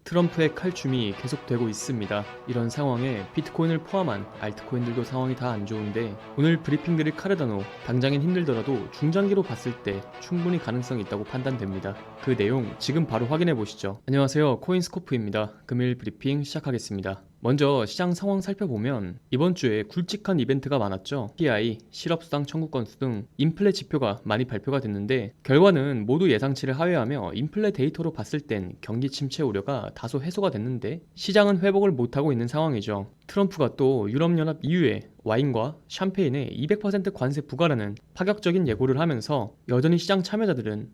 트럼프의 칼춤이 계속되고 있습니다. 이런 상황에 비트코인을 포함한 알트코인들도 상황이 다 안 좋은데 오늘 브리핑 드릴 카르다노, 당장엔 힘들더라도 중장기로 봤을 때 충분히 가능성이 있다고 판단됩니다. 그 내용 지금 바로 확인해 보시죠. 안녕하세요, 코인스코프입니다. 금일 브리핑 시작하겠습니다. 먼저 시장 상황 살펴보면 이번 주에 굵직한 이벤트가 많았죠. PI, 실업수당 청구 건수 등 인플레 지표가 많이 발표가 됐는데 결과는 모두 예상치를 하회하며 인플레 데이터로 봤을 땐 경기 침체 우려가 다소 해소가 됐는데 시장은 회복을 못하고 있는 상황이죠. 트럼프가 또 유럽연합 EU에 와인과 샴페인에 200% 관세 부과라는 파격적인 예고를 하면서 여전히 시장 참여자들은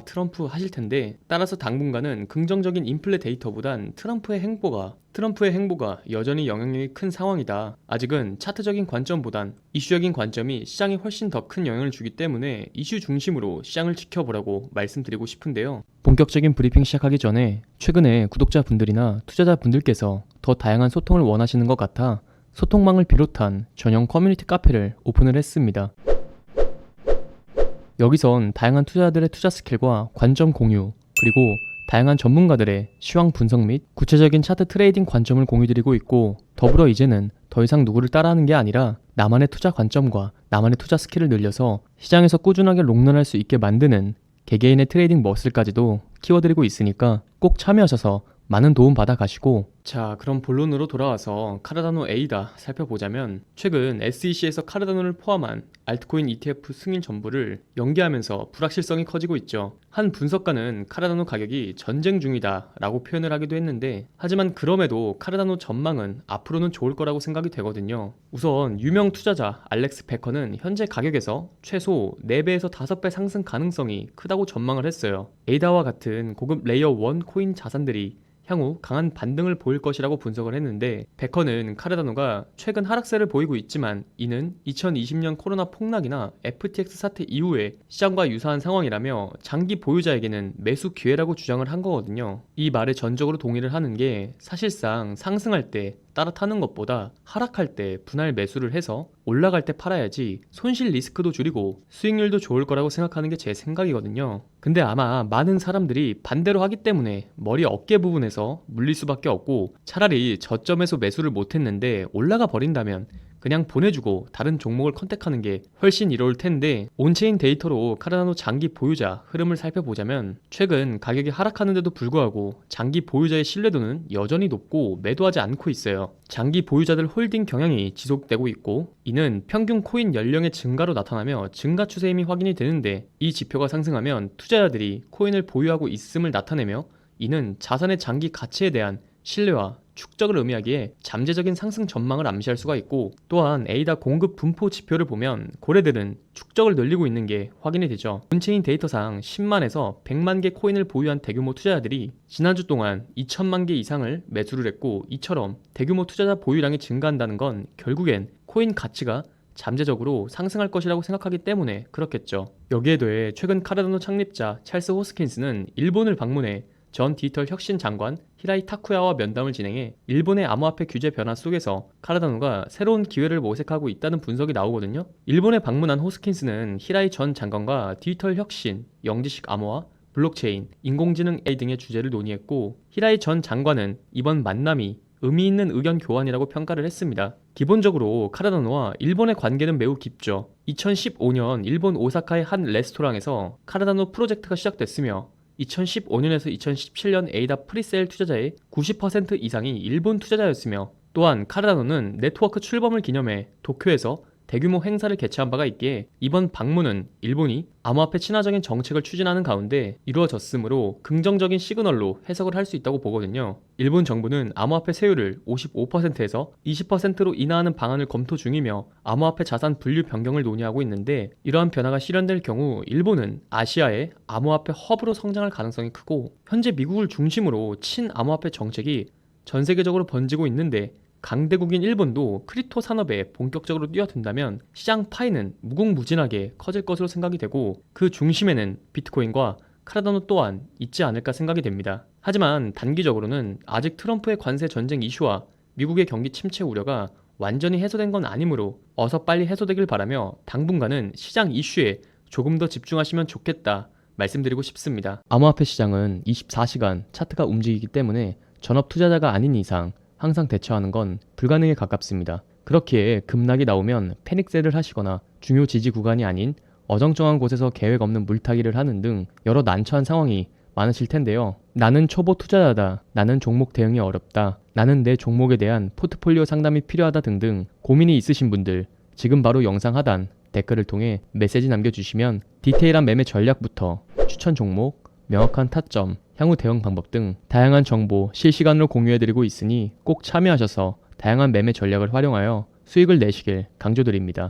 트럼프 하실 텐데, 따라서 당분간은 긍정적인 인플레 데이터보단 트럼프의 행보가 여전히 영향력이 큰 상황이다. 아직은 차트적인 관점보단 이슈적인 관점이 시장에 훨씬 더 큰 영향을 주기 때문에 이슈 중심으로 시장을 지켜보라고 말씀드리고 싶은데요. 본격적인 브리핑 시작하기 전에 최근에 구독자분들이나 투자자분들께서 더 다양한 소통을 원하시는 것 같아 소통망을 비롯한 전용 커뮤니티 카페를 오픈을 했습니다. 여기선 다양한 투자자들의 투자 스킬과 관점 공유, 그리고 다양한 전문가들의 시황 분석 및 구체적인 차트 트레이딩 관점을 공유드리고 있고, 더불어 이제는 더 이상 누구를 따라하는 게 아니라 나만의 투자 관점과 나만의 투자 스킬을 늘려서 시장에서 꾸준하게 롱런할 수 있게 만드는 개개인의 트레이딩 머슬까지도 키워드리고 있으니까 꼭 참여하셔서 많은 도움 받아 가시고. 자, 그럼 본론으로 돌아와서 카르다노 ADA 살펴보자면, 최근 SEC에서 카르다노를 포함한 알트코인 ETF 승인 전부를 연기하면서 불확실성이 커지고 있죠. 한 분석가는 카르다노 가격이 전쟁 중이다 라고 표현을 하기도 했는데, 하지만 그럼에도 카르다노 전망은 앞으로는 좋을 거라고 생각이 되거든요. 우선 유명 투자자 알렉스 베커는 현재 가격에서 최소 4배에서 5배 상승 가능성이 크다고 전망을 했어요. ADA와 같은 고급 레이어 1 코인 자산들이 향후 강한 반등을 보일 것이라고 분석을 했는데, 베커는 카르다노가 최근 하락세를 보이고 있지만 이는 2020년 코로나 폭락이나 FTX 사태 이후에 시장과 유사한 상황이라며 장기 보유자에게는 매수 기회라고 주장을 한 거거든요. 이 말에 전적으로 동의를 하는 게, 사실상 상승할 때 따라 타는 것보다 하락할 때 분할 매수를 해서 올라갈 때 팔아야지 손실 리스크도 줄이고 수익률도 좋을 거라고 생각하는 게 제 생각이거든요. 근데 아마 많은 사람들이 반대로 하기 때문에 머리 어깨 부분에서 물릴 수밖에 없고, 차라리 저점에서 매수를 못했는데 올라가 버린다면 그냥 보내주고 다른 종목을 컨택하는 게 훨씬 이로울 텐데, 온체인 데이터로 카르다노 장기 보유자 흐름을 살펴보자면 최근 가격이 하락하는데도 불구하고 장기 보유자의 신뢰도는 여전히 높고 매도하지 않고 있어요. 장기 보유자들 홀딩 경향이 지속되고 있고, 이는 평균 코인 연령의 증가로 나타나며 증가 추세임이 확인이 되는데, 이 지표가 상승하면 투자자들이 코인을 보유하고 있음을 나타내며, 이는 자산의 장기 가치에 대한 신뢰와 축적을 의미하기에 잠재적인 상승 전망을 암시할 수가 있고, 또한 에이다 공급 분포 지표를 보면 고래들은 축적을 늘리고 있는 게 확인이 되죠. 온체인 데이터상 10만에서 100만 개 코인을 보유한 대규모 투자자들이 지난주 동안 2천만 개 이상을 매수를 했고, 이처럼 대규모 투자자 보유량이 증가한다는 건 결국엔 코인 가치가 잠재적으로 상승할 것이라고 생각하기 때문에 그렇겠죠. 여기에 더해 최근 카르다노 창립자 찰스 호스킨스는 일본을 방문해 전 디지털 혁신 장관 히라이 타쿠야와 면담을 진행해 일본의 암호화폐 규제 변화 속에서 카르다노가 새로운 기회를 모색하고 있다는 분석이 나오거든요. 일본에 방문한 호스킨스는 히라이 전 장관과 디지털 혁신, 영지식 암호화, 블록체인, 인공지능 AI 등의 주제를 논의했고, 히라이 전 장관은 이번 만남이 의미 있는 의견 교환이라고 평가를 했습니다. 기본적으로 카르다노와 일본의 관계는 매우 깊죠. 2015년 일본 오사카의 한 레스토랑에서 카르다노 프로젝트가 시작됐으며, 2015년에서 2017년 에이다 프리세일 투자자의 90% 이상이 일본 투자자였으며, 또한 카르다노는 네트워크 출범을 기념해 도쿄에서 대규모 행사를 개최한 바가 있기에 이번 방문은 일본이 암호화폐 친화적인 정책을 추진하는 가운데 이루어졌으므로 긍정적인 시그널로 해석을 할 수 있다고 보거든요. 일본 정부는 암호화폐 세율을 55%에서 20%로 인하하는 방안을 검토 중이며 암호화폐 자산 분류 변경을 논의하고 있는데, 이러한 변화가 실현될 경우 일본은 아시아의 암호화폐 허브로 성장할 가능성이 크고, 현재 미국을 중심으로 친암호화폐 정책이 전 세계적으로 번지고 있는데, 강대국인 일본도 크립토 산업에 본격적으로 뛰어든다면 시장 파이는 무궁무진하게 커질 것으로 생각이 되고, 그 중심에는 비트코인과 카르다노 또한 있지 않을까 생각이 됩니다. 하지만 단기적으로는 아직 트럼프의 관세 전쟁 이슈와 미국의 경기 침체 우려가 완전히 해소된 건 아니므로 어서 빨리 해소되길 바라며 당분간은 시장 이슈에 조금 더 집중하시면 좋겠다 말씀드리고 싶습니다. 암호화폐 시장은 24시간 차트가 움직이기 때문에 전업 투자자가 아닌 이상 항상 대처하는 건 불가능에 가깝습니다. 그렇기에 급락이 나오면 패닉셀을 하시거나 중요 지지 구간이 아닌 어정쩡한 곳에서 계획 없는 물타기를 하는 등 여러 난처한 상황이 많으실 텐데요. 나는 초보 투자자다. 나는 종목 대응이 어렵다. 나는 내 종목에 대한 포트폴리오 상담이 필요하다 등등 고민이 있으신 분들 지금 바로 영상 하단 댓글을 통해 메시지 남겨주시면 디테일한 매매 전략부터 추천 종목, 명확한 타점, 향후 대응 방법 등 다양한 정보 실시간으로 공유해드리고 있으니 꼭 참여하셔서 다양한 매매 전략을 활용하여 수익을 내시길 강조드립니다.